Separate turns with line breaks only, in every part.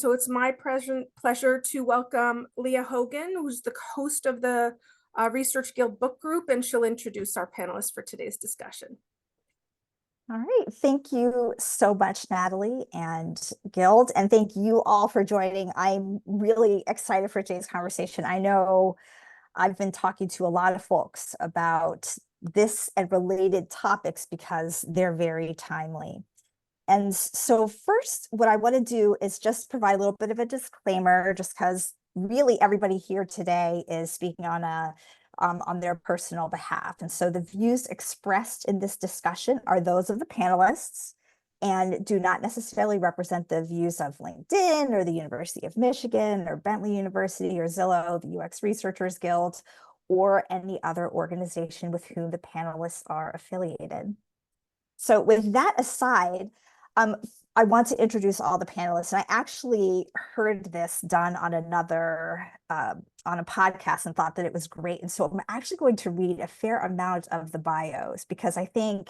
So it's my pleasure to welcome Lija Hogan, who's the host of the Research Guild Book Group, and she'll introduce our panelists for today's discussion.
All right, thank you so much, Natalie and Guild, and thank you all for joining. I'm really excited for today's conversation. I know I've been talking to a lot of folks about this and related topics because they're very timely. And so first, what I want to do is just provide a little bit of a disclaimer, just because really everybody here today is speaking on their personal behalf. And so the views expressed in this discussion are those of the panelists and do not necessarily represent the views of LinkedIn or the University of Michigan or Bentley University or Zillow, the UX Researchers Guild, or any other organization with whom the panelists are affiliated. So with that aside, I want to introduce all the panelists. And I actually heard this done on another, on a podcast and thought that it was great. And so I'm actually going to read a fair amount of the bios because I think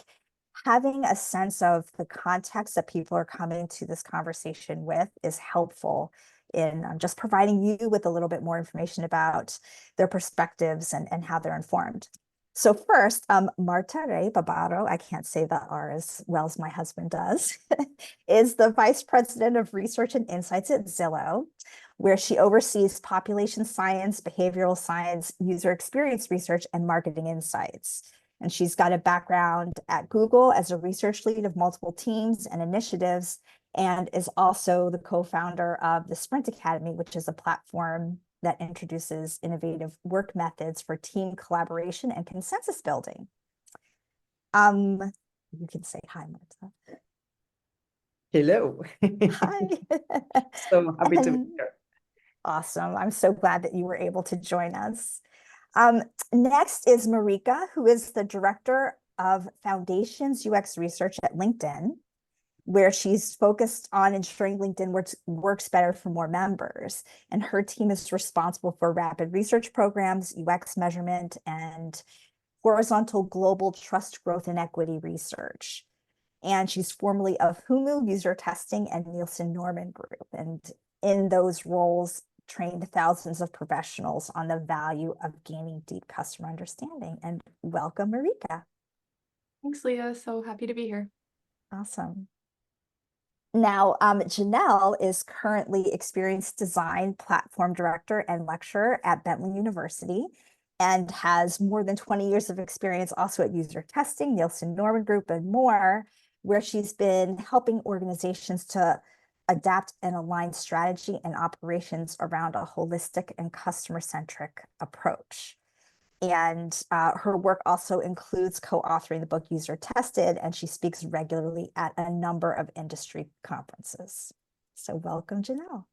having a sense of the context that people are coming to this conversation with is helpful in just providing you with a little bit more information about their perspectives and how they're informed. So first, Marta Rey Babarro, I can't say the R as well as my husband does, is the Vice President of Research and Insights at Zillow, where she oversees population science, behavioral science, user experience research, and marketing insights. And she's got a background at Google as a research lead of multiple teams and initiatives, and is also the co-founder of the Sprint Academy, which is a platform that introduces innovative work methods for team collaboration and consensus building. You can say hi, Marta.
Hello.
Hi.
So happy to be here.
Awesome. I'm so glad that you were able to join us. Next is Marieke, who is the Director of Foundations UX Research at LinkedIn, where she's focused on ensuring LinkedIn works better for more members. And her team is responsible for rapid research programs, UX measurement, and horizontal global trust, growth, and equity research. And she's formerly of Humu User Testing and Nielsen Norman Group. And in those roles, trained thousands of professionals on the value of gaining deep customer understanding. And welcome, Marieke.
Thanks, Leah. So happy to be here.
Awesome. Now, Janelle is currently Experience Design Platform Director and Lecturer at Bentley University and has more than 20 years of experience also at User Testing, Nielsen Norman Group, and more, where she's been helping organizations to adapt and align strategy and operations around a holistic and customer-centric approach. And her work also includes co-authoring the book User Tested, and she speaks regularly at a number of industry conferences. So welcome, Janelle.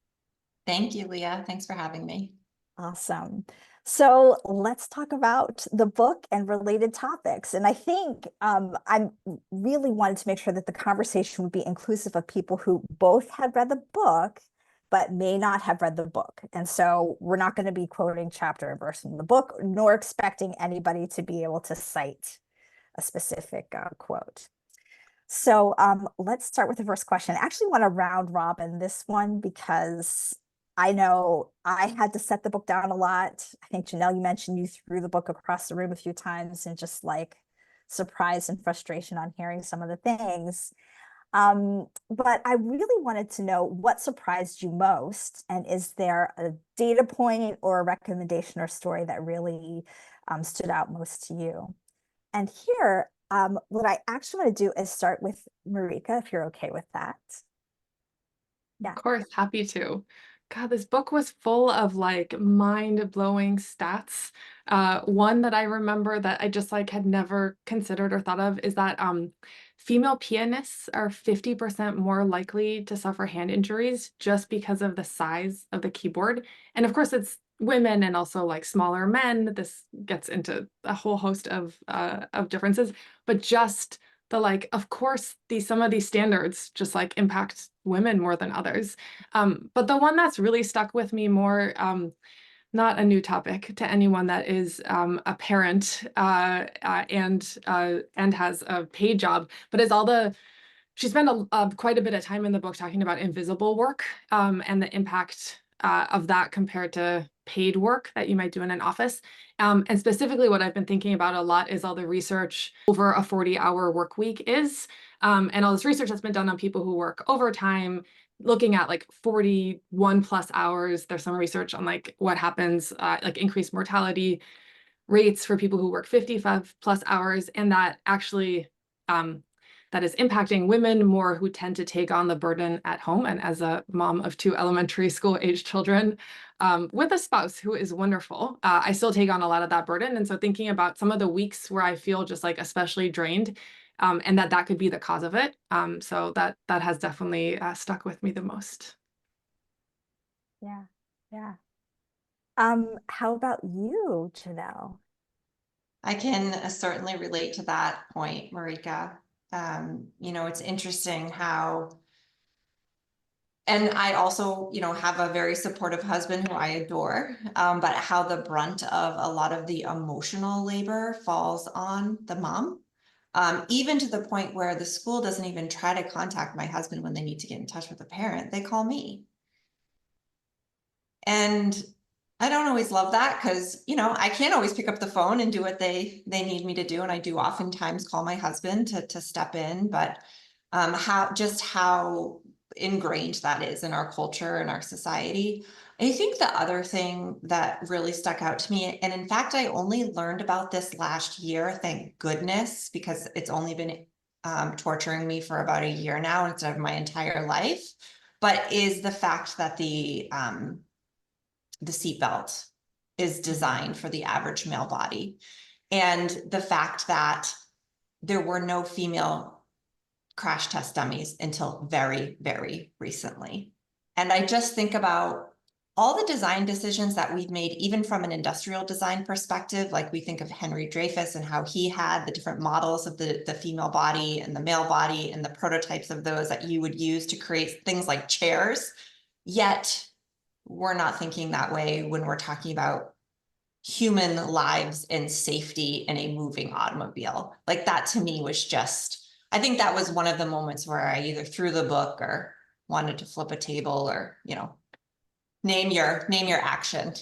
Thank you, Leah. Thanks for having me.
Awesome. So let's talk about the book and related topics. And I think I really wanted to make sure that the conversation would be inclusive of people who both had read the book but may not have read the book. And so we're not going to be quoting chapter and verse from the book, nor expecting anybody to be able to cite a specific quote. So let's start with the first question. I actually want to round robin this one because I know I had to set the book down a lot. I think, Janelle, you mentioned you threw the book across the room a few times and just like surprise and frustration on hearing some of the things. But I really wanted to know what surprised you most, and is there a data point or a recommendation or story that really stood out most to you? And here, what I actually want to do is start with Marieke, if you're okay with that.
Yeah. Of course, happy to. God, this book was full of like mind-blowing stats. One that I remember that I just like had never considered or thought of is that female pianists are 50% more likely to suffer hand injuries just because of the size of the keyboard. And of course, it's women and also like smaller men. This gets into a whole host of differences, but just the like, of course, some of these standards just like impact women more than others. But the one that's really stuck with me more, not a new topic to anyone that is a parent and has a paid job, but is all the she spent quite a bit of time in the book talking about invisible work and the impact of that compared to paid work that you might do in an office. And specifically what I've been thinking about a lot is all the research over a 40-hour work week is, and all this research that's been done on people who work overtime, looking at like 41 plus hours. There's some research on like what happens, like increased mortality rates for people who work 55 plus hours, and that actually that is impacting women more who tend to take on the burden at home. And as a mom of 2 elementary school age children with a spouse who is wonderful, I still take on a lot of that burden. And so thinking about some of the weeks where I feel just like especially drained, and that could be the cause of it. So that has definitely stuck with me the most.
Yeah, yeah. How about you, Janelle?
I can certainly relate to that point, Marieke. You know, it's interesting how, and I also, you know, have a very supportive husband who I adore, but how the brunt of a lot of the emotional labor falls on the mom, even to the point where the school doesn't even try to contact my husband when they need to get in touch with a parent. They call me. And I don't always love that because, you know, I can't always pick up the phone and do what they need me to do. And I do oftentimes call my husband to step in, but how ingrained that is in our culture and our society. I think the other thing that really stuck out to me, and in fact, I only learned about this last year, thank goodness, because it's only been torturing me for about a year now instead of my entire life, but is the fact that the seatbelt is designed for the average male body. And the fact that there were no female crash test dummies until very, very recently. And I just think about all the design decisions that we've made, even from an industrial design perspective, like we think of Henry Dreyfuss and how he had the different models of the female body and the male body and the prototypes of those that you would use to create things like chairs. Yet we're not thinking that way when we're talking about human lives and safety in a moving automobile. Like that to me was just, I think that was one of the moments where I either threw the book or wanted to flip a table or, you know, name your action.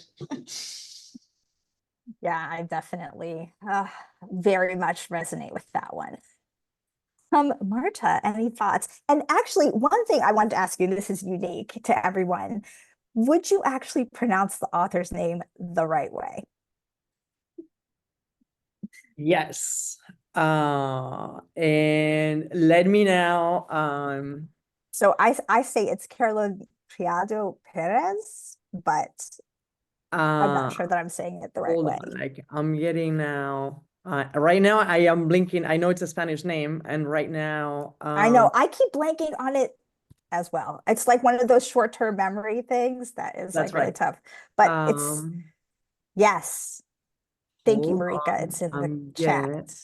Yeah, I definitely very much resonate with that one. Marta, any thoughts? And actually, one thing I wanted to ask you, this is unique to everyone. Would you actually pronounce the author's name the right way?
Yes. And let me now.
So I say it's Caroline Criado Pérez, but I'm not sure that I'm saying it the right
hold
way.
on, like I'm getting now. Right now I am blinking. I know it's a Spanish name, and right now
I know I keep blanking on it as well. It's like one of those short-term memory things that is
that's
like really
right.
tough. But it's yes. Thank you,
Hold
Marieke.
on,
It's in the
I'm getting
chat.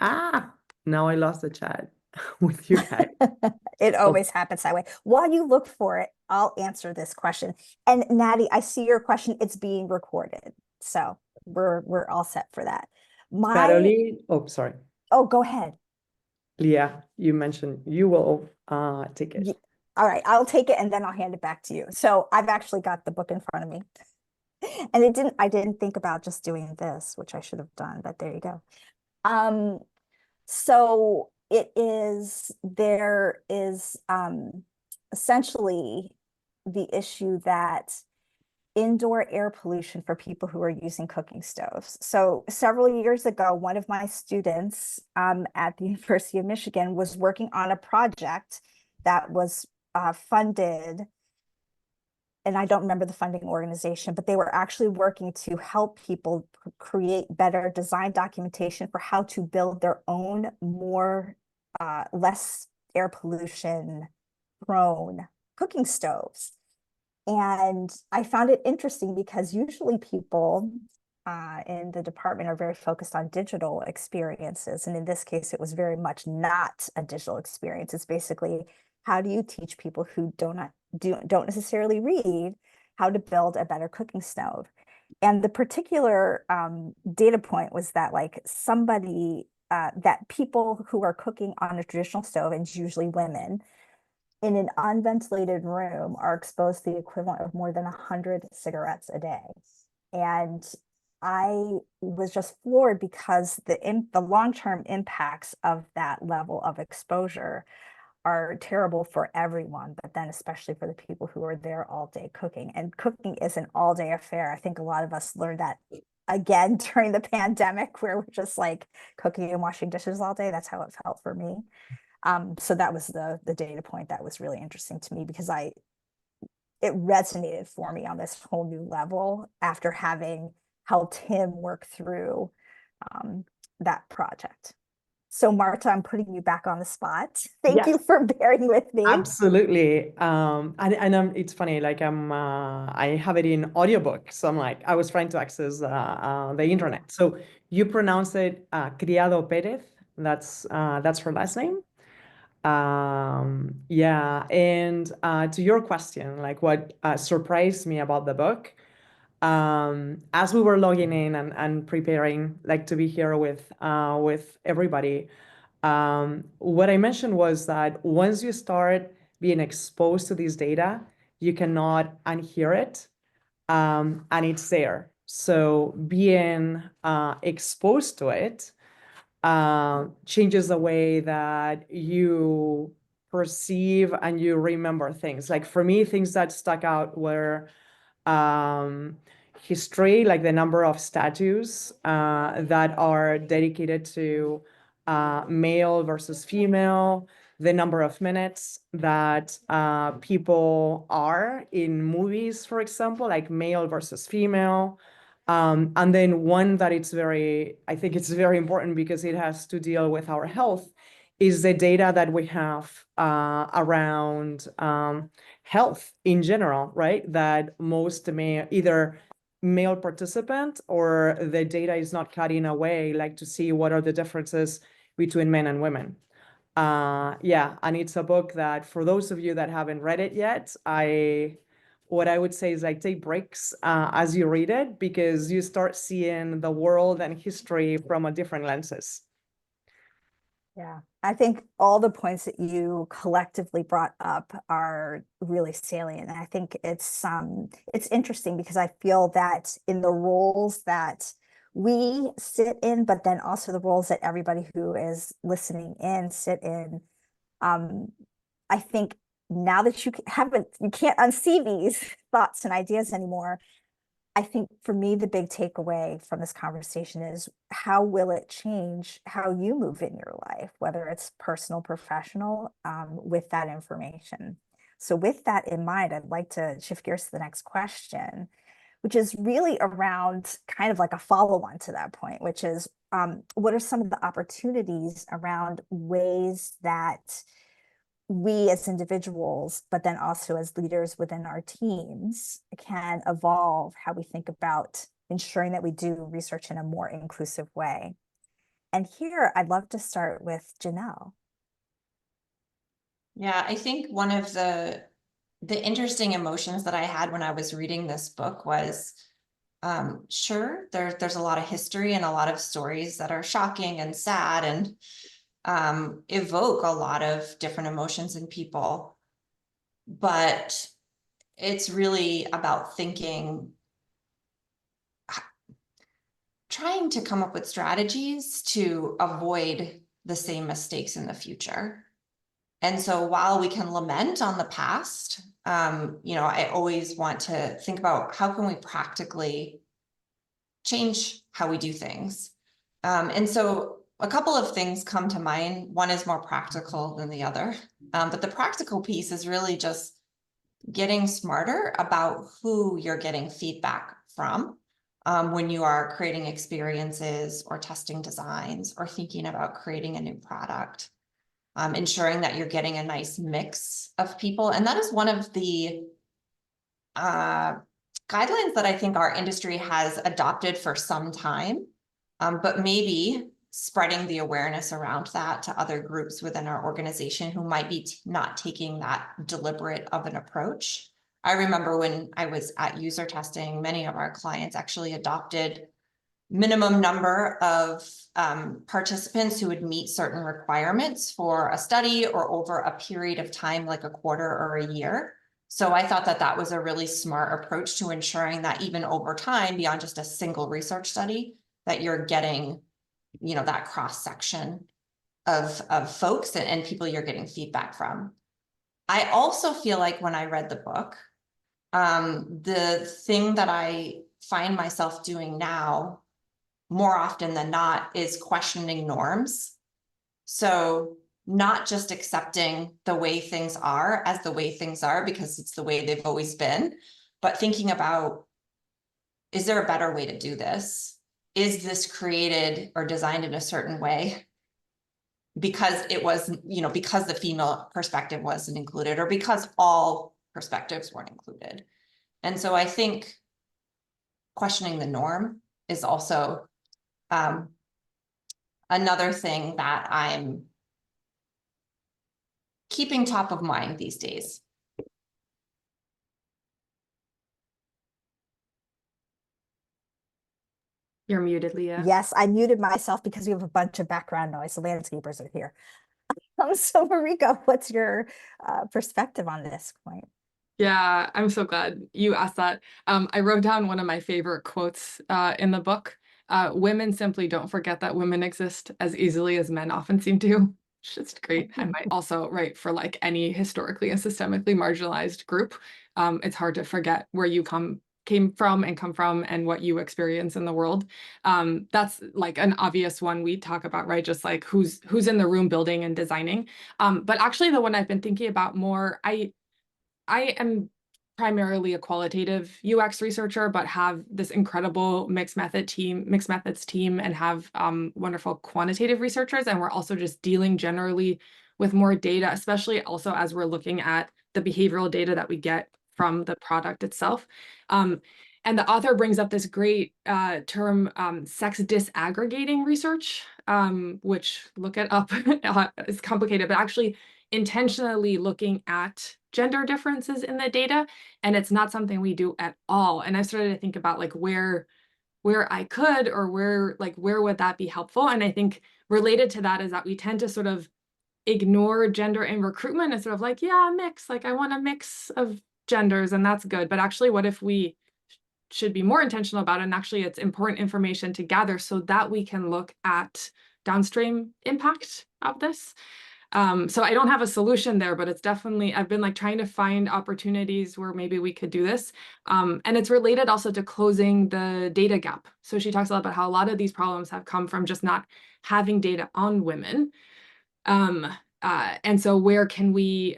it. Now I lost the chat with you guys.
It always happens that way. While you look for it, I'll answer this question. And Natty, I see your question. It's being recorded. So we're all set for that.
Caroline, oh, sorry.
Oh, go ahead.
Leah, you mentioned you will take it.
All right, I'll take it and then I'll hand it back to you. So I've actually got the book in front of me. And I didn't think about just doing this, which I should have done, but there you go. So there is essentially the issue that indoor air pollution for people who are using cooking stoves. So several years ago, one of my students at the University of Michigan was working on a project that was funded, and I don't remember the funding organization, but they were actually working to help people create better design documentation for how to build their own less air pollution prone cooking stoves. And I found it interesting because usually people in the department are very focused on digital experiences. And in this case, it was very much not a digital experience. It's basically, how do you teach people who don't necessarily read how to build a better cooking stove? And the particular data point was that like somebody that people who are cooking on a traditional stove, and it's usually women, in an unventilated room are exposed to the equivalent of more than 100 cigarettes a day. And I was just floored because the long-term impacts of that level of exposure are terrible for everyone, but then especially for the people who are there all day cooking. And cooking is an all-day affair. I think a lot of us learned that again during the pandemic, where we're just like cooking and washing dishes all day. That's how it felt for me. So that was the data point that was really interesting to me, because it resonated for me on this whole new level after having helped him work through that project. So Marta, I'm putting you back on the spot. Thank you for bearing with me.
Absolutely. It's funny, like I have it in audiobook. So I'm like, I was trying to access the internet. So you pronounce it Criado Pérez. That's her last name. Yeah. And to your question, like what surprised me about the book, as we were logging in and preparing like to be here with everybody, what I mentioned was that once you start being exposed to this data, you cannot unhear it, and it's there. So being exposed to it changes the way that you perceive and you remember things. Like for me, things that stuck out were history, like the number of statues that are dedicated to male versus female, the number of minutes that people are in movies, for example, like male versus female. And then one that I think it's very important because it has to deal with our health, is the data that we have around health in general, right? That most either male participant or the data is not cutting away, like to see what are the differences between men and women. Yeah, and it's a book that for those of you that haven't read it yet, what I would say is like take breaks as you read it, because you start seeing the world and history from a different lenses.
Yeah, I think all the points that you collectively brought up are really salient. And I think it's interesting because I feel that in the roles that we sit in, but then also the roles that everybody who is listening in sit in, I think now that you can't unsee these thoughts and ideas anymore. I think for me, the big takeaway from this conversation is how will it change how you move in your life, whether it's personal, professional, with that information. So with that in mind, I'd like to shift gears to the next question, which is really around kind of like a follow-on to that point, which is what are some of the opportunities around ways that we as individuals, but then also as leaders within our teams, can evolve how we think about ensuring that we do research in a more inclusive way. And here I'd love to start with Janelle.
Yeah, I think one of the interesting emotions that I had when I was reading this book was, sure, there's a lot of history and a lot of stories that are shocking and sad and evoke a lot of different emotions in people, but it's really about trying to come up with strategies to avoid the same mistakes in the future. And so while we can lament on the past, I always want to think about how can we practically change how we do things. And so a couple of things come to mind. One is more practical than the other. But the practical piece is really just getting smarter about who you're getting feedback from when you are creating experiences or testing designs or thinking about creating a new product. Ensuring that you're getting a nice mix of people. And that is one of the guidelines that I think our industry has adopted for some time, but maybe spreading the awareness around that to other groups within our organization who might be not taking that deliberate of an approach. I remember when I was at user testing, many of our clients actually adopted minimum number of participants who would meet certain requirements for a study or over a period of time, like a quarter or a year. So I thought that that was a really smart approach to ensuring that even over time, beyond just a single research study, that you're getting, you know, that cross section of folks and people you're getting feedback from. I also feel like when I read the book, the thing that I find myself doing now more often than not is questioning norms. So not just accepting the way things are as the way things are because it's the way they've always been, but thinking about, is there a better way to do this? Is this created or designed in a certain way because it was, you know, because the female perspective wasn't included or because all perspectives weren't included? And so I think questioning the norm is also another thing that I'm keeping top of mind these days.
You're muted, Leah.
Yes, I muted myself because we have a bunch of background noise. The landscapers are here. So Marieke, what's your perspective on this point?
Yeah, I'm so glad you asked that. I wrote down one of my favorite quotes in the book. Women simply don't forget that women exist as easily as men often seem to. It's just great. I might also write for like any historically and systemically marginalized group. It's hard to forget where you came from and what you experience in the world. That's like an obvious one we talk about, right? Just like who's in the room building and designing. But actually the one I've been thinking about more, I am primarily a qualitative UX researcher, but have this incredible mixed methods team and have wonderful quantitative researchers. And we're also just dealing generally with more data, especially also as we're looking at the behavioral data that we get from the product itself. And the author brings up this great term, sex disaggregating research, which, look it up, it's complicated, but actually intentionally looking at gender differences in the data. And it's not something we do at all. And I started to think about like where I could, or where would that be helpful? And I think related to that is that we tend to sort of ignore gender in recruitment and sort of like, yeah, mix, like I want a mix of genders and that's good. But actually, what if we should be more intentional about it? And actually it's important information to gather so that we can look at downstream impact of this. So I don't have a solution there, but it's definitely, I've been like trying to find opportunities where maybe we could do this. And it's related also to closing the data gap. So she talks a lot about how a lot of these problems have come from just not having data on women. And so where can we,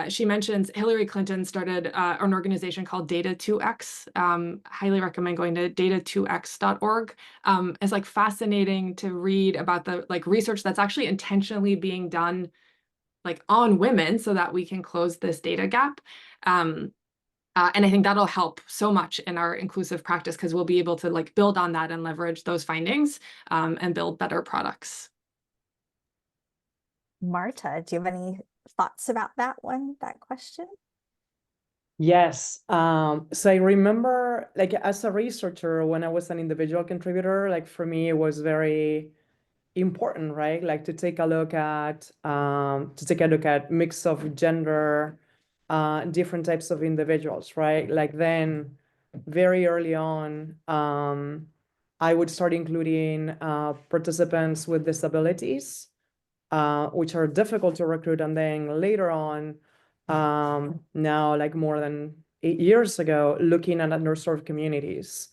she mentions Hillary Clinton started an organization called Data2X. Highly recommend going to data2x.org. It's like fascinating to read about the like research that's actually intentionally being done like on women so that we can close this data gap. And I think that'll help so much in our inclusive practice because we'll be able to like build on that and leverage those findings and build better products.
Marta, do you have any thoughts about that question?
Yes. So I remember, like, as a researcher, when I was an individual contributor, like for me, it was very important, right? Like to take a look at mix of gender, different types of individuals, right? Like then, very early on, I would start including participants with disabilities, which are difficult to recruit, and then later on. Now like more than 8 years ago, looking at underserved communities.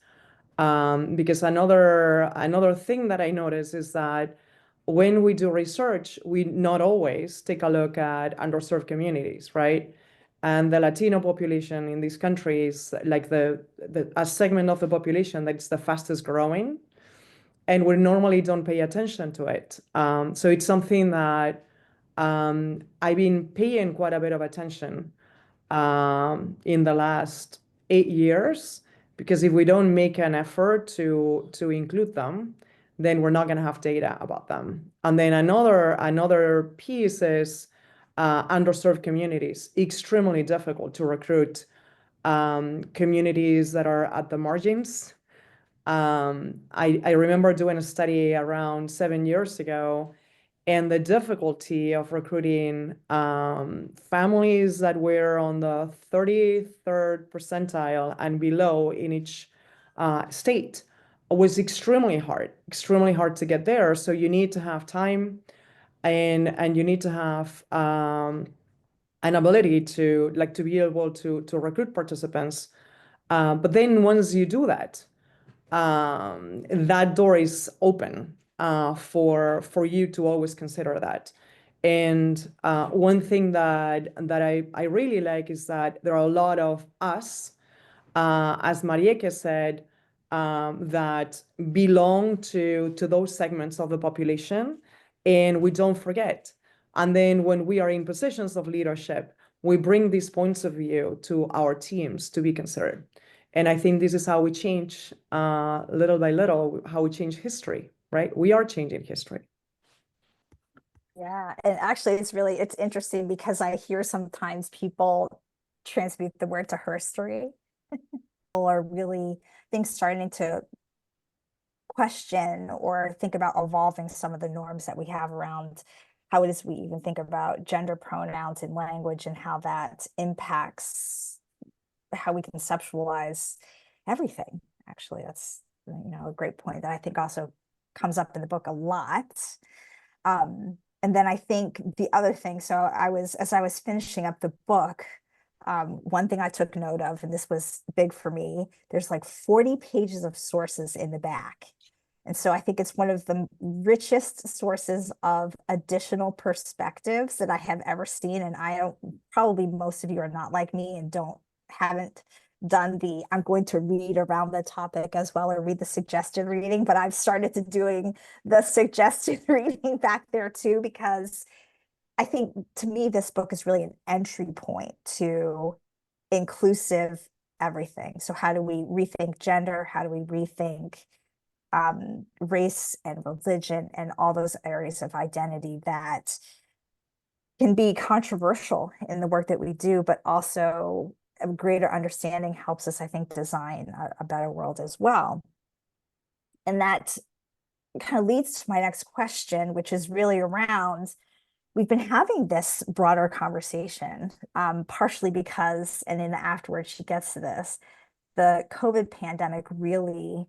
Because another thing that I notice is that when we do research, we not always take a look at underserved communities, right? And the Latino population in these countries, like a segment of the population that's the fastest growing, and we normally don't pay attention to it. So it's something that I've been paying quite a bit of attention in the last 8 years, because if we don't make an effort to include them, then we're not going to have data about them. And then another piece is underserved communities. Extremely difficult to recruit communities that are at the margins. I remember doing a study around 7 years ago, and the difficulty of recruiting families that were on the 33rd percentile and below in each state was extremely hard to get there. So you need to have time, and you need to have an ability to be able to recruit participants. But then once you do that, that door is open for you to always consider that. And one thing that I really like is that there are a lot of us, as Marieke said, that belong to those segments of the population, and we don't forget. And then when we are in positions of leadership, we bring these points of view to our teams to be considered. And I think this is how we change, little by little, how we change history, right? We are changing history.
Yeah, and actually it's interesting because I hear sometimes people transmute the word to herstory. People are really, I think, starting to question or think about evolving some of the norms that we have around how it is we even think about gender pronouns in language and how that impacts how we conceptualize everything. Actually, that's, a great point that I think also comes up in the book a lot. And then I think the other thing, so as I was finishing up the book, one thing I took note of, and this was big for me, there's like 40 pages of sources in the back. And so I think it's one of the richest sources of additional perspectives that I have ever seen. And probably most of you are not like me and haven't done I'm going to read around the topic as well, or read the suggested reading, but I've started to doing the suggested reading back there too, because I think to me, this book is really an entry point to inclusive everything. So how do we rethink gender? How do we rethink race and religion and all those areas of identity that can be controversial in the work that we do, but also a greater understanding helps us, I think, design a better world as well. And that kind of leads to my next question, which is really around, we've been having this broader conversation, partially because, and in the afterwards she gets to this, the COVID pandemic really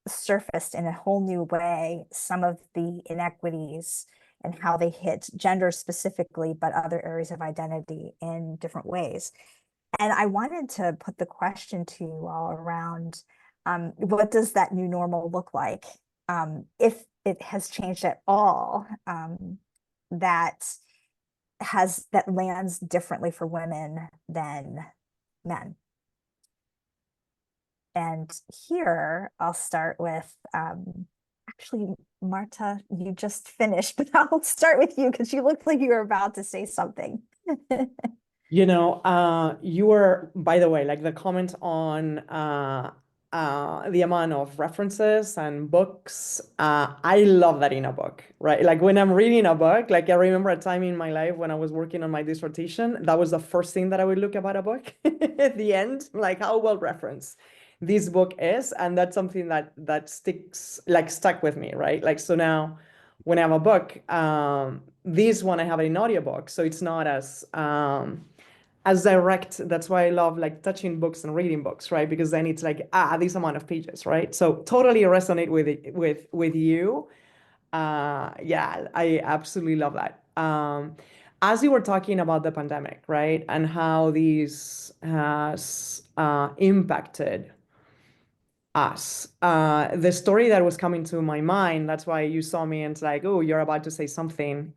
surfaced in a whole new way some of the inequities and how they hit gender specifically, but other areas of identity in different ways. And I wanted to put the question to you all around, what does that new normal look like? If it has changed at all, that lands differently for women than men. And here I'll start with, actually, Marta, you just finished, but I'll start with you because you looked like you were about to say something.
You were, by the way, like the comment on the amount of references and books. I love that in a book, right? Like when I'm reading a book, like I remember a time in my life when I was working on my dissertation, that was the first thing that I would look about a book at the end, like how well referenced this book is. And that's something that stuck with me, right? Like, so now when I have a book, this one I have it in audiobook, so it's not as direct. That's why I love like touching books and reading books, right? Because then it's like, this amount of pages, right? So totally resonate with you. Yeah, I absolutely love that. As you were talking about the pandemic, right? And how this has impacted us. The story that was coming to my mind, that's why you saw me and it's like, oh, you're about to say something.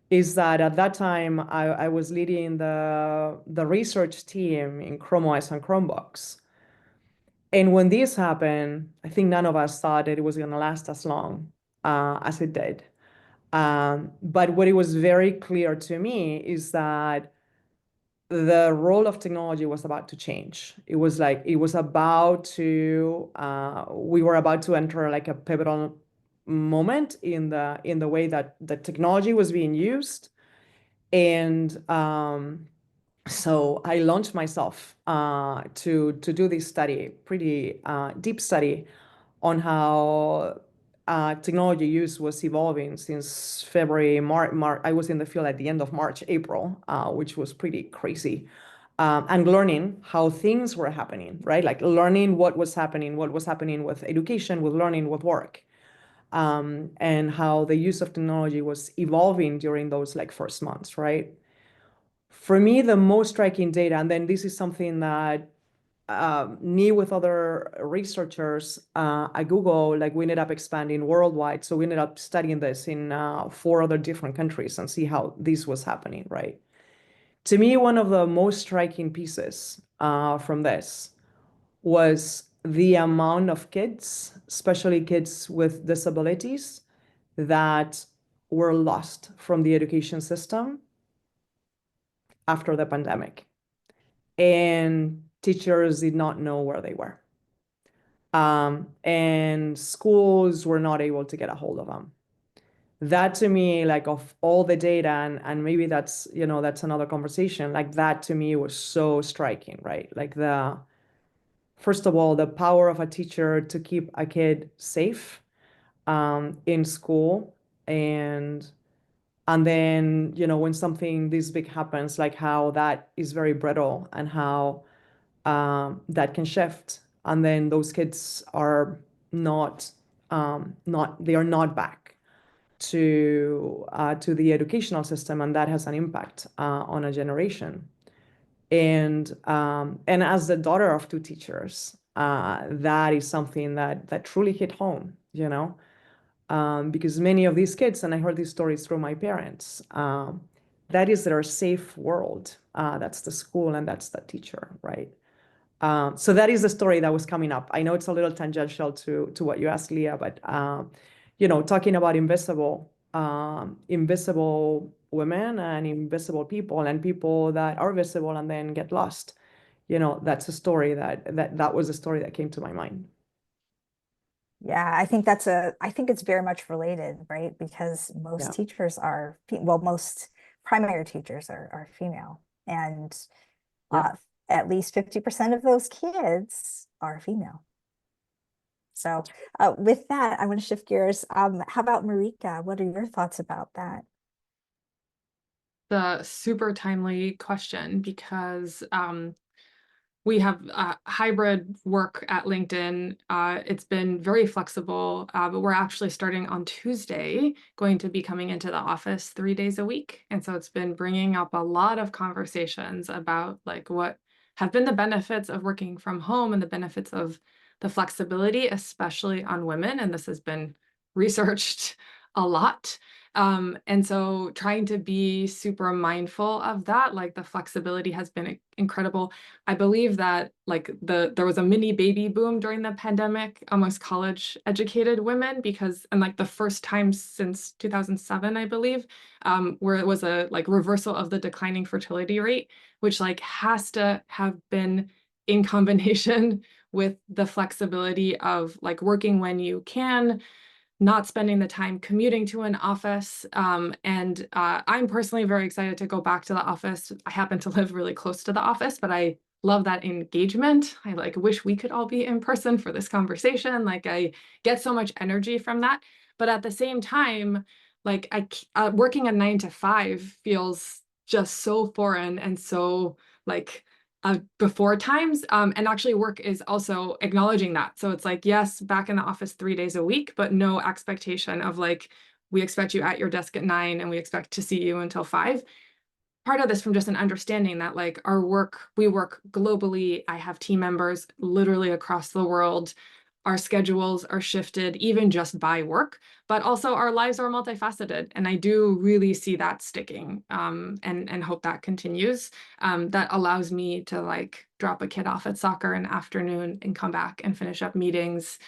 Is that at that time I was leading the research team in Chrome OS and Chromebooks. And when this happened, I think none of us thought that it was going to last as long as it did. But what it was very clear to me is that the role of technology was about to change. It was about to, we were about to enter like a pivotal moment in the way that the technology was being used. And So I launched myself to do this study, pretty deep study on how technology use was evolving since February, March. I was in the field at the end of March, April, which was pretty crazy. And learning how things were happening, right? Like learning what was happening with education, with learning, with work, and how the use of technology was evolving during those like first months, right? For me, the most striking data, and then this is something that me with other researchers at Google, like we ended up expanding worldwide. So we ended up studying this in 4 other different countries and see how this was happening, right? To me, one of the most striking pieces from this was the amount of kids, especially kids with disabilities, that were lost from the education system after the pandemic. And teachers did not know where they were. And schools were not able to get a hold of them. That to me, like of all the data, and maybe that's, that's another conversation, like that to me was so striking, right? Like first of all, the power of a teacher to keep a kid safe in school, and then, when something this big happens, like how that is very brittle and how that can shift. And then those kids are they are not back to the educational system, and that has an impact on a generation. And as the daughter of 2 teachers, that is something that truly hit home, because many of these kids, and I heard these stories through my parents, that is their safe world. That's the school and that's the teacher, right? So that is the story that was coming up. I know it's a little tangential to what you asked, Leah, but talking about invisible women and invisible people and people that are visible and then get lost. That's a story that was a story that came to my mind.
Yeah, I think it's very much related, right? Because most teachers are, most primary teachers are female, and at least 50% of those kids are female. So with that, I want to shift gears. How about Marieke? What are your thoughts about that?
The super timely question, because we have hybrid work at LinkedIn. It's been very flexible, but we're actually starting on Tuesday, going to be coming into the office 3 days a week. And so it's been bringing up a lot of conversations about like what have been the benefits of working from home and the benefits of the flexibility, especially on women. And this has been researched a lot. And so trying to be super mindful of that, like the flexibility has been incredible. I believe that like there was a mini baby boom during the pandemic amongst college educated women, and like the first time since 2007, I believe, where it was a like reversal of the declining fertility rate, which like has to have been in combination with the flexibility of like working when you can, not spending the time commuting to an office. And I'm personally very excited to go back to the office. I happen to live really close to the office, but I love that engagement. I like wish we could all be in person for this conversation. Like I get so much energy from that. But at the same time, like working a 9 to 5 feels just so foreign and so like before times, and actually work is also acknowledging that. So it's like, yes, back in the office 3 days a week, but no expectation of like, we expect you at your desk at 9 and we expect to see you until 5. Part of this from just an understanding that like we work globally. I have team members literally across the world. Our schedules are shifted even just by work, but also our lives are multifaceted. And I do really see that sticking, and hope that continues. That allows me to like drop a kid off at soccer in the afternoon and come back and finish up meetings,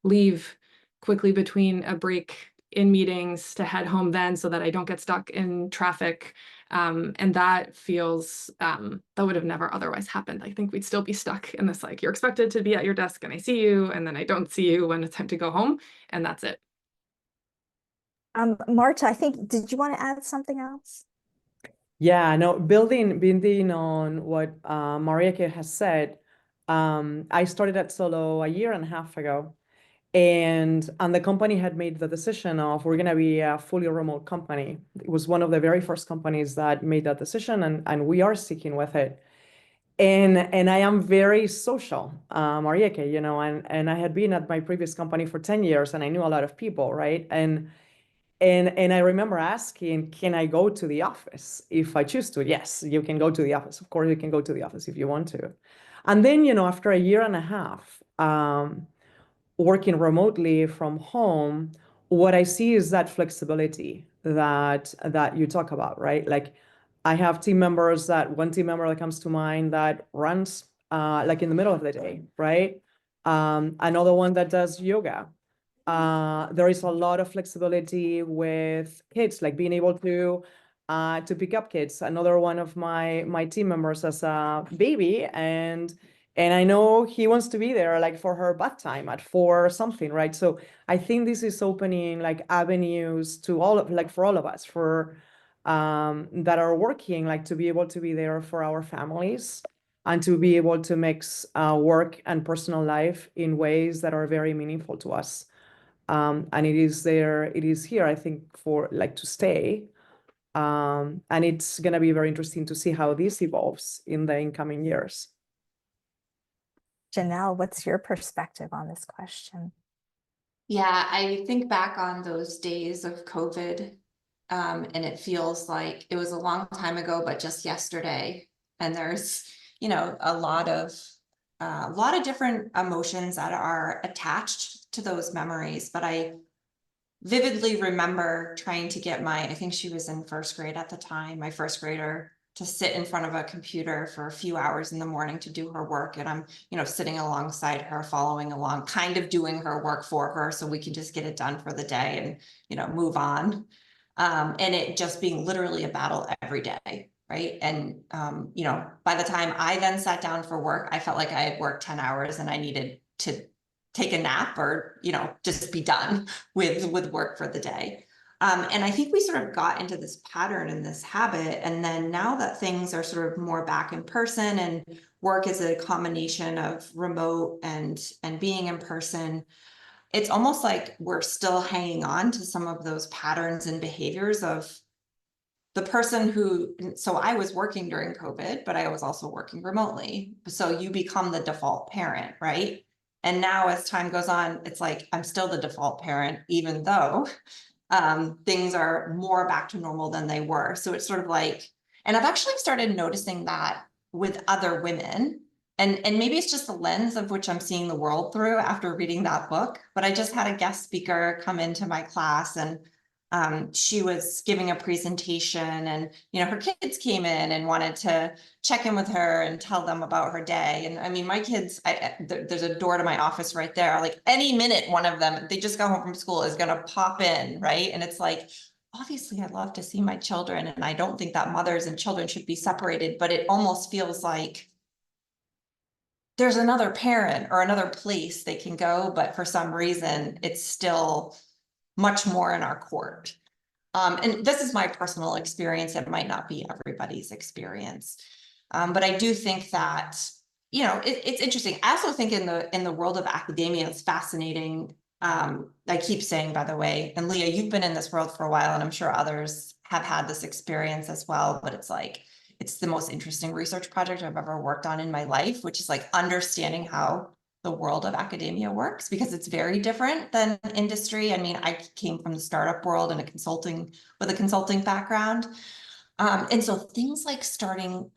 leave quickly between a break in meetings to head home then so that I don't get stuck in traffic. And that feels, that would have never otherwise happened. I think we'd still be stuck in this, like, you're expected to be at your desk and I see you, and then I don't see you when it's time to go home, and that's it.
Marta, did you want to add something else?
Yeah, no, building on what Marieke has said, I started at Solo a year and a half ago, and the company had made the decision of we're gonna be a fully remote company. It was one of the very first companies that made that decision, and we are sticking with it. And I am very social, Marieke, you know, and I had been at my previous company for 10 years, and I knew a lot of people, right? And I remember asking, can I go to the office if I choose to? Yes, you can go to the office. Of course, you can go to the office if you want to. And then, you know, after a year and a half, working remotely from home, what I see is that flexibility that you talk about, right? Like I have team members one team member that comes to mind that runs like in the middle of the day, right? Another one that does yoga. There is a lot of flexibility with kids, like being able to pick up kids. Another one of my team members has a baby, and I know he wants to be there like for her bath time at 4 or something, right? So I think this is opening like avenues to for all of us that are working, like to be able to be there for our families and to be able to mix work and personal life in ways that are very meaningful to us. And it is here, I think, for like to stay. And it's going to be very interesting to see how this evolves in the incoming years.
Janelle, what's your perspective on this question?
Yeah, I think back on those days of COVID, and it feels like it was a long time ago, but just yesterday. And there's, you know, a lot of different emotions that are attached to those memories. But I vividly remember trying to get I think she was in first grade at the time, my first grader, to sit in front of a computer for a few hours in the morning to do her work. And I'm, you know, sitting alongside her, following along, kind of doing her work for her so we can just get it done for the day and, you know, move on. And it just being literally a battle every day. Right. And, you know, by the time I then sat down for work, I felt like I had worked 10 hours and I needed to take a nap or, you know, just be done with work for the day. And I think we sort of got into this pattern and this habit. And then now that things are sort of more back in person and work is a combination of remote and being in person, it's almost like we're still hanging on to some of those patterns and behaviors of the person who, so I was working during COVID, but I was also working remotely. So you become the default parent, right? And now as time goes on, it's like, I'm still the default parent, even though things are more back to normal than they were. So it's sort of like, and I've actually started noticing that with other women. And maybe it's just the lens of which I'm seeing the world through after reading that book. But I just had a guest speaker come into my class and she was giving a presentation and, you know, her kids came in and wanted to check in with her and tell them about her day. And I mean, my kids, there's a door to my office right there. Like any minute, one of them, they just got home from school, is going to pop in. Right. And it's like, obviously I'd love to see my children. And I don't think that mothers and children should be separated, but it almost feels like there's another parent or another place they can go. But for some reason, it's still much more in our court. And this is my personal experience. It might not be everybody's experience. But I do think that, you know, it's interesting. I also think in the world of academia, it's fascinating. I keep saying, by the way, and Leah, you've been in this world for a while, and I'm sure others have had this experience as well, but it's like, it's the most interesting research project I've ever worked on in my life, which is like understanding how the world of academia works, because it's very different than industry. I mean, I came from the startup world and with a consulting background. And so things like starting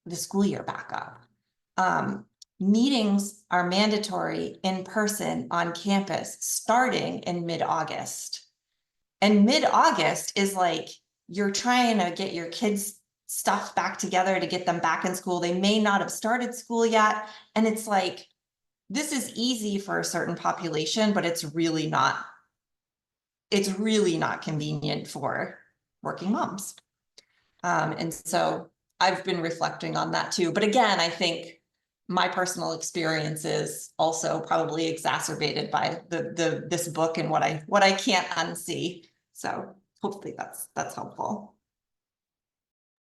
the school year back up. Meetings are mandatory in person on campus starting in mid-August. And mid-August is like, you're trying to get your kids' stuff back together to get them back in school. They may not have started school yet. And it's like, this is easy for a certain population, but it's really not convenient for working moms. And so I've been reflecting on that too. But again, I think my personal experience is also probably exacerbated by this book and what I can't unsee. So hopefully that's helpful.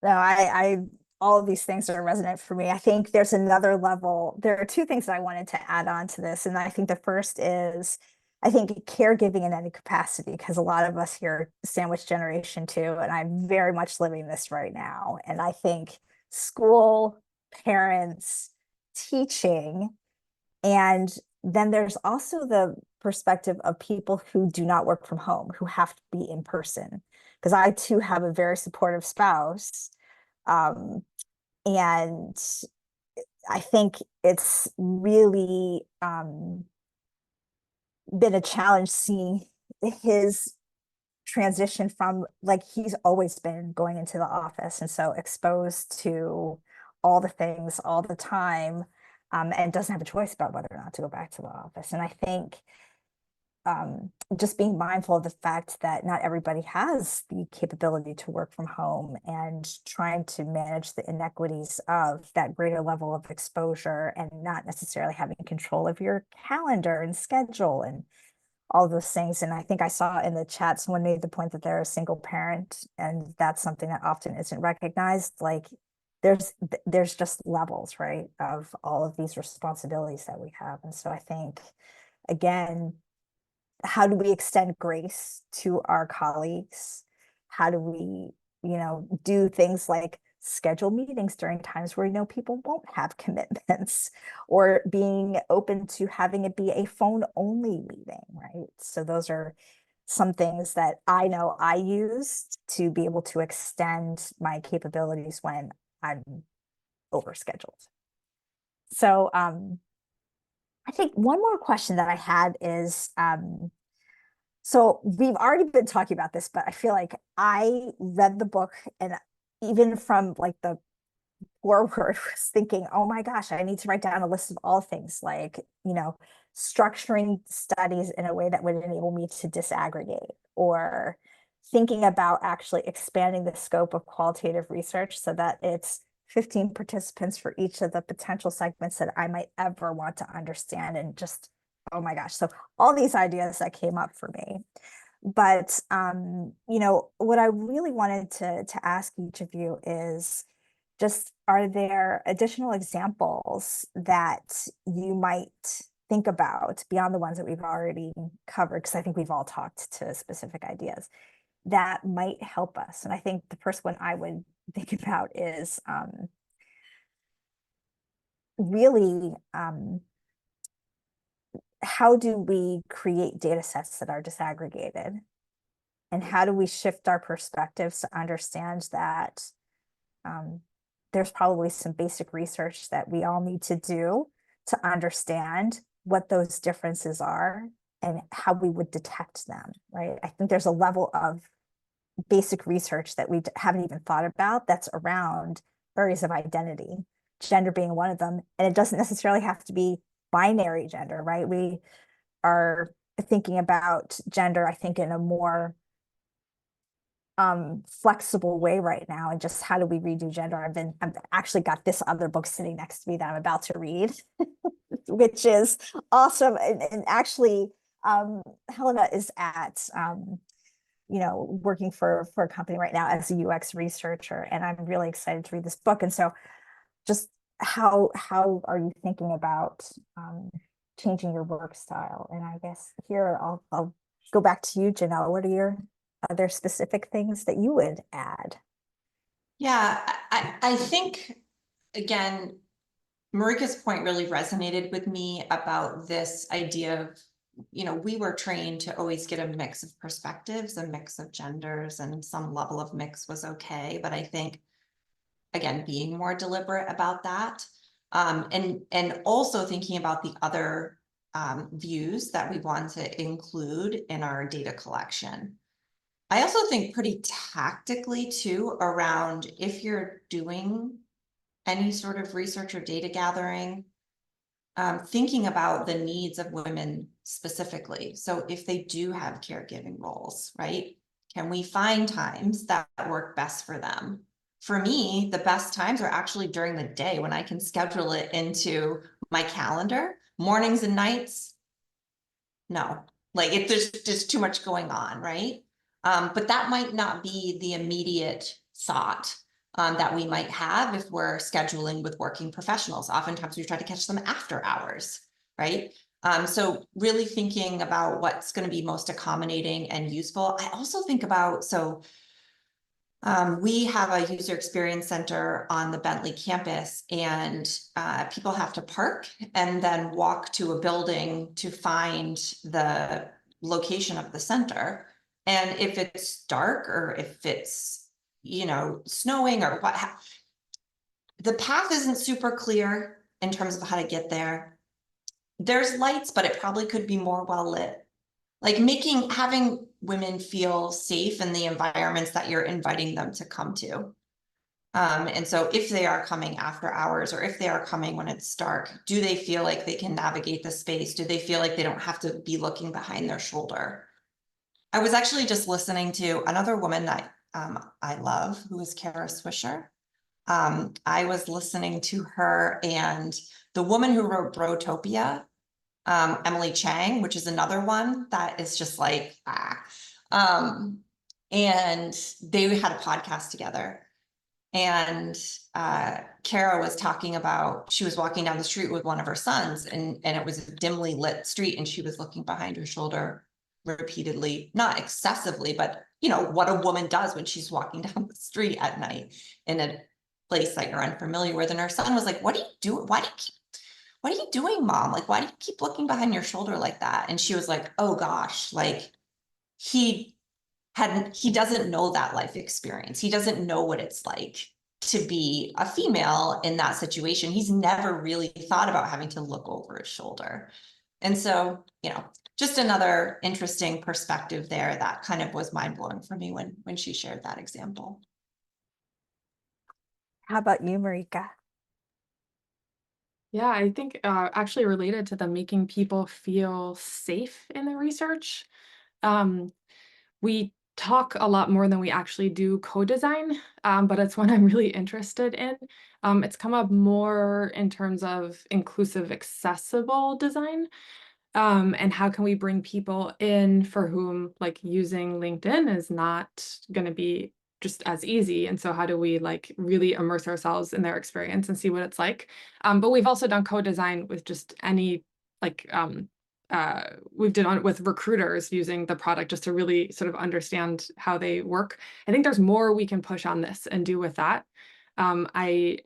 No, all of these things are resonant for me. I think there's another level. There are two things that I wanted to add on to this. And I think the first is, I think caregiving in any capacity, because a lot of us here are sandwich generation too, and I'm very much living this right now. And I think school, parents, teaching, and then there's also the perspective of people who do not work from home, who have to be in person. Because I too have a very supportive spouse. And I think it's really been a challenge seeing his transition from, like, he's always been going into the office and so exposed to all the things all the time, and doesn't have a choice about whether or not to go back to the office. And I think just being mindful of the fact that not everybody has the capability to work from home, and trying to manage the inequities of that greater level of exposure and not necessarily having control of your calendar and schedule and all those things. And I think I saw in the chat someone made the point that they're a single parent, and that's something that often isn't recognized. Like there's just levels, right, of all of these responsibilities that we have. And so I think, again, how do we extend grace to our colleagues? How do we, do things like schedule meetings during times where people won't have commitments, or being open to having it be a phone only meeting, right? So those are some things that I know I use to be able to extend my capabilities when I'm overscheduled. So I think one more question that I had is, so we've already been talking about this, but I feel like I read the book, and even from like the forward was thinking, oh my gosh, I need to write down a list of all things, like, structuring studies in a way that would enable me to disaggregate, or thinking about actually expanding the scope of qualitative research so that it's 15 participants for each of the potential segments that I might ever want to understand. And just, oh my gosh. So all these ideas that came up for me. But what I really wanted to ask each of you is just, are there additional examples that you might think about beyond the ones that we've already covered? Because I think we've all talked to specific ideas that might help us. And I think the first one I would think about is really how do we create data sets that are disaggregated? And how do we shift our perspectives to understand that there's probably some basic research that we all need to do to understand what those differences are and how we would detect them, right? I think there's a level of basic research that we haven't even thought about that's around areas of identity, gender being one of them. And it doesn't necessarily have to be binary gender, right? We are thinking about gender, I think, in a more flexible way right now, and just how do we redo gender. I've actually got this other book sitting next to me that I'm about to read, which is awesome. And actually, Helena is at working for a company right now as a UX researcher, and I'm really excited to read this book. And so just how are you thinking about changing your work style? And I guess here I'll go back to you, Janelle. What are your other specific things that you would add?
Yeah, I think, again, Marieka's point really resonated with me about this idea of, we were trained to always get a mix of perspectives, a mix of genders, and some level of mix was okay. But I think, again, being more deliberate about that, and also thinking about the other views that we want to include in our data collection. I also think pretty tactically too, around if you're doing any sort of research or data gathering, thinking about the needs of women specifically. So if they do have caregiving roles, right? Can we find times that work best for them? For me, the best times are actually during the day when I can schedule it into my calendar. Mornings and nights, no. Like if there's just too much going on, right? But that might not be the immediate thought. that we might have if we're scheduling with working professionals. Oftentimes we try to catch them after hours, right? So really thinking about what's going to be most accommodating and useful. I also think about, we have a user experience center on the Bentley campus, and people have to park and then walk to a building to find the location of the center. And if it's dark or if it's, snowing or what, the path isn't super clear in terms of how to get there. There's lights, but it probably could be more well lit. Like having women feel safe in the environments that you're inviting them to come to. And so if they are coming after hours, or if they are coming when it's dark, do they feel like they can navigate the space? Do they feel like they don't have to be looking behind their shoulder? I was actually just listening to another woman that I love, who is Kara Swisher. I was listening to her, and the woman who wrote Brotopia, Emily Chang, which is another one that is just like, and they had a podcast together. And Kara was talking about, she was walking down the street with one of her sons, and it was a dimly lit street, and she was looking behind her shoulder repeatedly, not excessively, but what a woman does when she's walking down the street at night in a place that you're unfamiliar with. And her son was like, what are you doing? What are you doing, Mom? Like, why do you keep looking behind your shoulder like that? And she was like, oh gosh, like he doesn't know that life experience. He doesn't know what it's like to be a female in that situation. He's never really thought about having to look over his shoulder. And so, just another interesting perspective there that kind of was mind-blowing for me when she shared that example.
How about you, Marieke?
Yeah, I think actually related to the making people feel safe in the research, we talk a lot more than we actually do co-design, but it's one I'm really interested in. It's come up more in terms of inclusive, accessible design, and how can we bring people in for whom like using LinkedIn is not going to be just as easy. And so how do we like really immerse ourselves in their experience and see what it's like? But we've also done co-design with just any like we've done it with recruiters using the product just to really sort of understand how they work. I think there's more we can push on this and do with that. I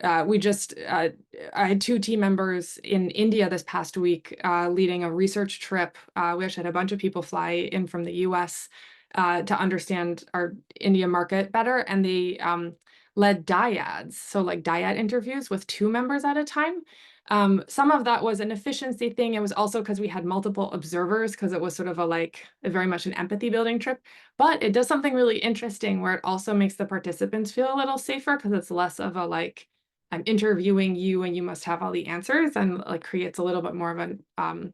had 2 team members in India this past week leading a research trip. We actually had a bunch of people fly in from the US to understand our India market better. And they led dyads, so like dyad interviews with 2 members at a time. Some of that was an efficiency thing. It was also because we had multiple observers, because it was sort of a very much an empathy building trip. But it does something really interesting where it also makes the participants feel a little safer, because it's less of a I'm interviewing you and you must have all the answers, and like creates a little bit more of an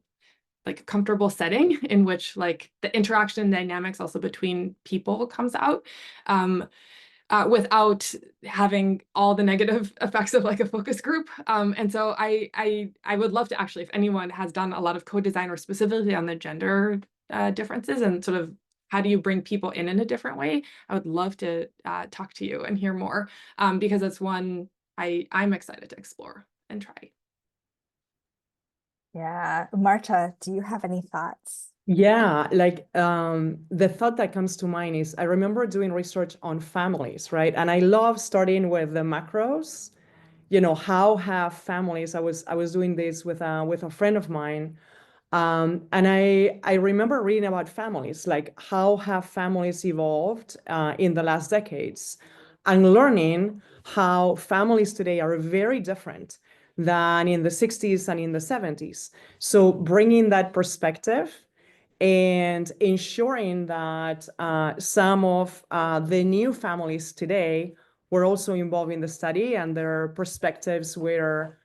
like comfortable setting in which like the interaction dynamics also between people comes out without having all the negative effects of like a focus group. And so I would love to actually, if anyone has done a lot of co-design or specifically on the gender differences and sort of how do you bring people in a different way, I would love to talk to you and hear more, because it's one I'm excited to explore and try.
Yeah, Marta, do you have any thoughts?
Yeah, like the thought that comes to mind is I remember doing research on families, right? And I love starting with the macros. How have families? I was doing this with a friend of mine, and I remember reading about families, like how have families evolved in the last decades, and learning how families today are very different than in the 60s and in the 70s. So bringing that perspective and ensuring that some of the new families today were also involved in the study, and their perspectives were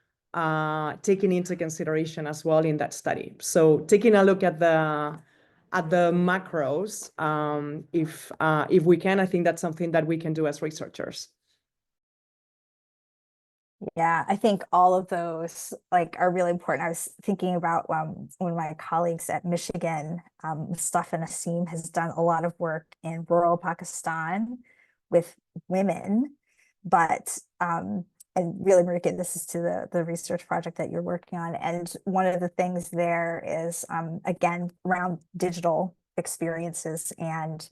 taken into consideration as well in that study. So taking a look at the macros, if we can, I think that's something that we can do as researchers.
Yeah, I think all of those are really important. I was thinking about one of my colleagues at Michigan, Mustafa Nassim, has done a lot of work in rural Pakistan with women, but and really, Marieke, this is to the research project that you're working on. And one of the things there is, again, around digital experiences and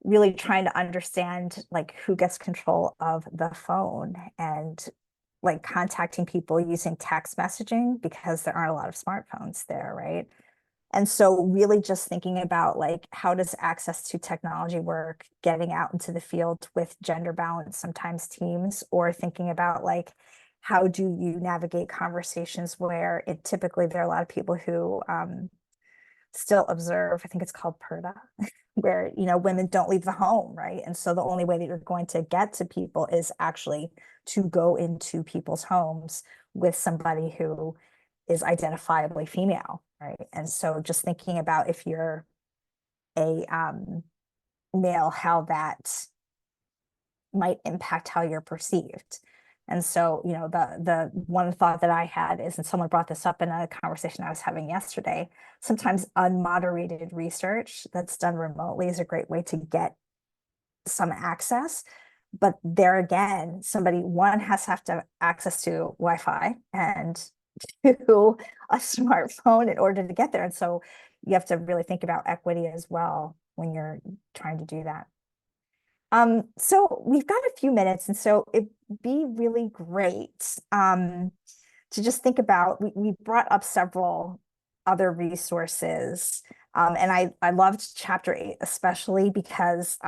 really trying to understand like who gets control of the phone and like contacting people using text messaging because there aren't a lot of smartphones there, right? And so really just thinking about like, how does access to technology work, getting out into the field with gender balance, sometimes teams, or thinking about like, how do you navigate conversations where it typically there are a lot of people who still observe, I think it's called PERDA, where, you know, women don't leave the home, right? And so the only way that you're going to get to people is actually to go into people's homes with somebody who is identifiably female, right? And so just thinking about if you're a male, how that might impact how you're perceived. And so, you know, the one thought that I had is, and someone brought this up in a conversation I was having yesterday, sometimes unmoderated research that's done remotely is a great way to get some access. But there again, one has to have access to Wi-Fi and to a smartphone in order to get there. And so you have to really think about equity as well when you're trying to do that. So we've got a few minutes, and so it'd be really great to just think about, we brought up several other resources, and I loved chapter 8, especially because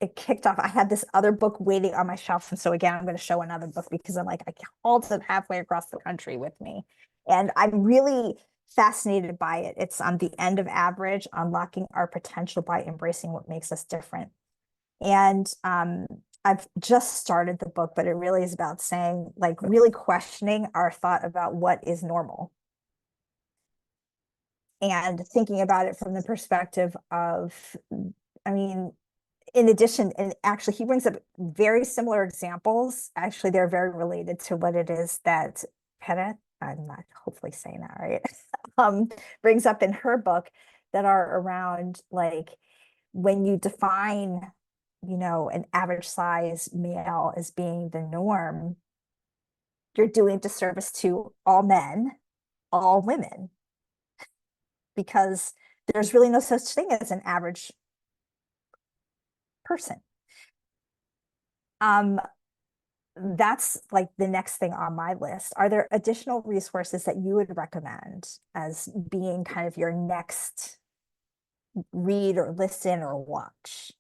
it kicked off, I had this other book waiting on my shelf. And so again, I'm going to show another book because I'm like, I hauled it halfway across the country with me. And I'm really fascinated by it. It's on The End of Average, Unlocking Our Potential by Embracing What Makes Us Different. And I've just started the book, but it really is about saying, like, really questioning our thought about what is normal. And thinking about it from the perspective of, I mean, in addition, and actually he brings up very similar examples. Actually, they're very related to what it is that Pérez, I'm not hopefully saying that right, brings up in her book that are around, like, when you define, you know, an average size male as being the norm, you're doing disservice to all men, all women, because there's really no such thing as an average person. That's like the next thing on my list. Are there additional resources that you would recommend as being kind of your next read or listen or watch?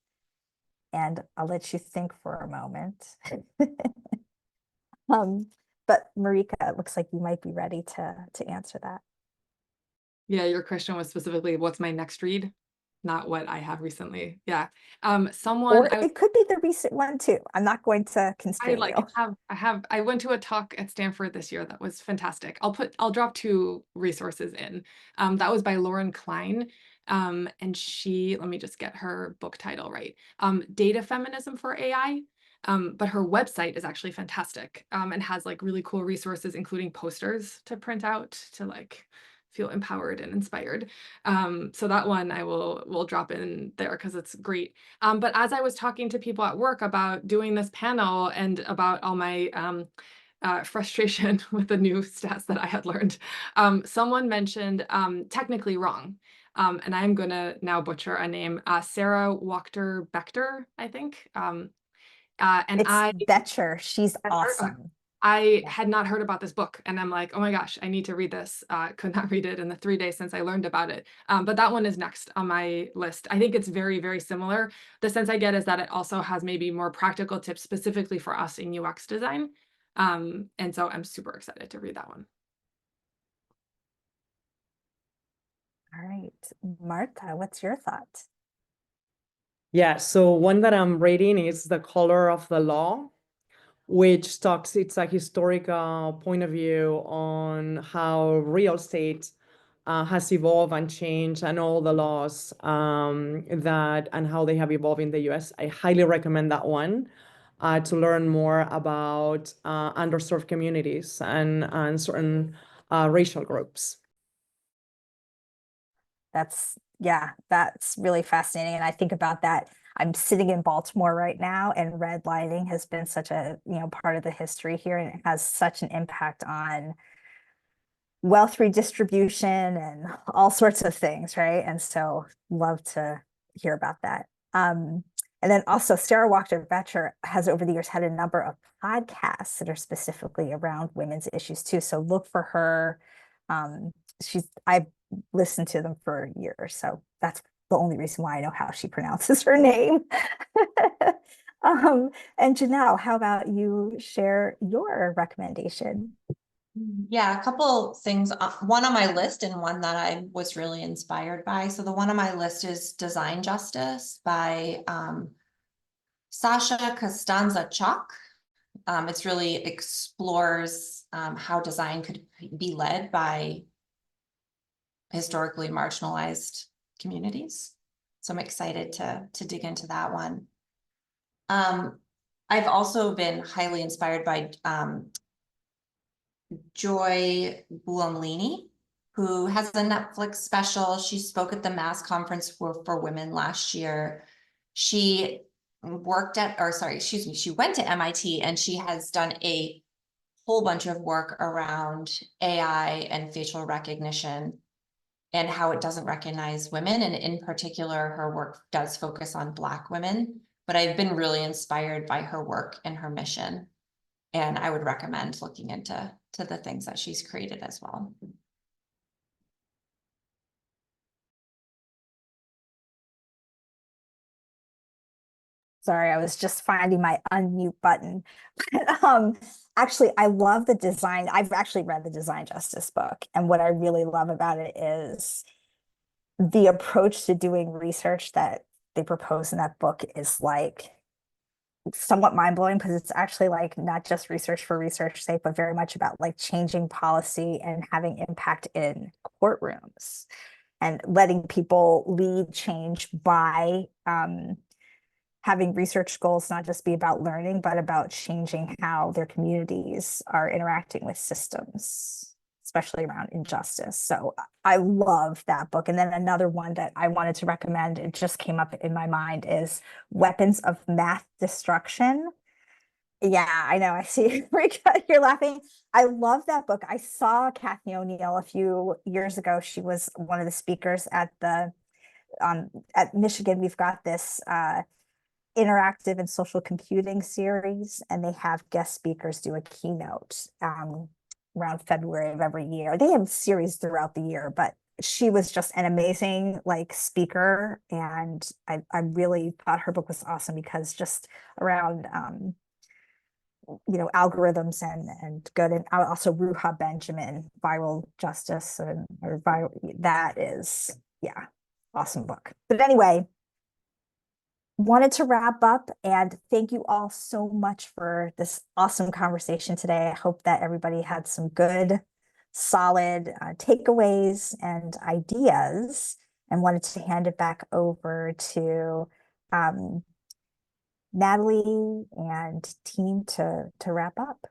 And I'll let you think for a moment. But Marieke, it looks like you might be ready to answer that.
Yeah, your question was specifically what's my next read, not what I have recently. Yeah.
Or it could be the recent one too. I'm not going to constrain you.
I went to a talk at Stanford this year that was fantastic. I'll drop 2 resources in. That was by Lauren Klein. And let me just get her book title right. Data Feminism for AI. But her website is actually fantastic, and has like really cool resources, including posters to print out to like feel empowered and inspired. So that one I will drop in there because it's great. But as I was talking to people at work about doing this panel and about all my frustration with the new stats that I had learned, someone mentioned technically wrong. And I'm going to now butcher a name, Sarah Wachter-Bechter, I think. And
it's Betcher. She's awesome.
I had not heard about this book, and I'm like, oh my gosh, I need to read this. Could not read it in the 3 days since I learned about it. But that one is next on my list. I think it's very, very similar. The sense I get is that it also has maybe more practical tips specifically for us in UX design. And so I'm super excited to read that one.
All right, Marta, what's your thought?
Yeah, so one that I'm reading is The Color of the Law, which it's a historical point of view on how real estate has evolved and changed, and all the laws and how they have evolved in the US. I highly recommend that one to learn more about underserved communities and certain racial groups.
That's really fascinating. And I think about that. I'm sitting in Baltimore right now, and redlining has been such a, part of the history here, and it has such an impact on wealth redistribution and all sorts of things, right? And so love to hear about that. And then also Sarah Wachter-Vetter has over the years had a number of podcasts that are specifically around women's issues too. So look for her. I've listened to them for years, so that's the only reason why I know how she pronounces her name. And Janelle, how about you share your recommendation?
Yeah, a couple things, one on my list and one that I was really inspired by. So the one on my list is Design Justice by Sasha Costanza-Chock. It's really explores how design could be led by historically marginalized communities. So I'm excited to dig into that one. I've also been highly inspired by Joy Buolamwini, who has a Netflix special. She spoke at the Mass Conference for Women last year. She went to MIT, and she has done a whole bunch of work around AI and facial recognition and how it doesn't recognize women. And in particular, her work does focus on Black women, but I've been really inspired by her work and her mission. And I would recommend looking into the things that she's created as well.
Sorry, I was just finding my unmute button. Actually, I love the design. I've actually read the Design Justice book, and what I really love about it is the approach to doing research that they propose in that book is like somewhat mind-blowing, because it's actually like not just research for research sake, but very much about like changing policy and having impact in courtrooms and letting people lead change by having research goals not just be about learning, but about changing how their communities are interacting with systems, especially around injustice. So I love that book. And then another one that I wanted to recommend, it just came up in my mind, is Weapons of Mass Destruction. Yeah, I know. I see you're laughing. I love that book. I saw Kathy O'Neill a few years ago. She was one of the speakers at Michigan. We've got this interactive and social computing series, and they have guest speakers do a keynote around February of every year. They have series throughout the year, but she was just an amazing speaker, and I really thought her book was awesome, because just around algorithms and good, and also Ruha Benjamin, Viral Justice, that is, yeah, awesome book. But anyway, wanted to wrap up, and thank you all so much for this awesome conversation today. I hope that everybody had some good, solid takeaways and ideas, and wanted to hand it back over to Natalie and team to wrap up.